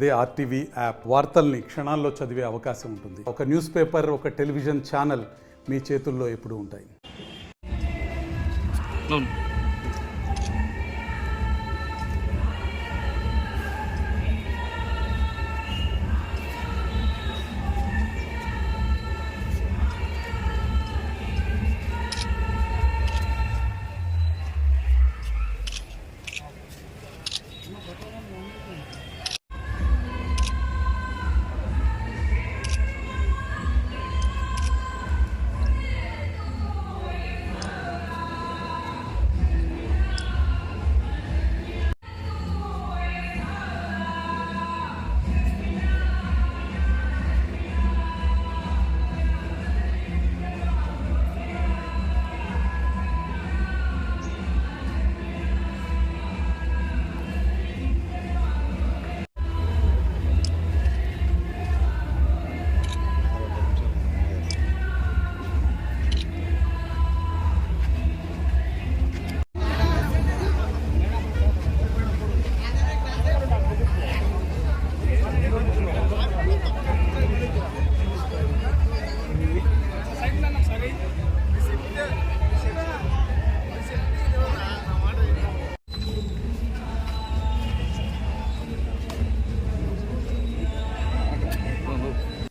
అదే RTV app వార్తల్ని క్షణాల్లో చదివే అవకాశం ఉంటుంది. ఒక న్యూస్ పేపర్, ఒక టెలివిజన్ ఛానల్ మీ చేతుల్లో ఎప్పుడూ ఉంటాయి.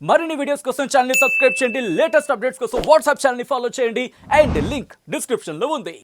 మరిన్ని వీడియోస్ కోసం ఛానల్ ని సబ్స్క్రైబ్ చేయండి. లేటెస్ట్ అప్డేట్స్ కోసం వాట్సాప్ ఛానల్ ని ఫాలో చేయండి. అండ్ లింక్ డిస్క్రిప్షన్ లో ఉంది.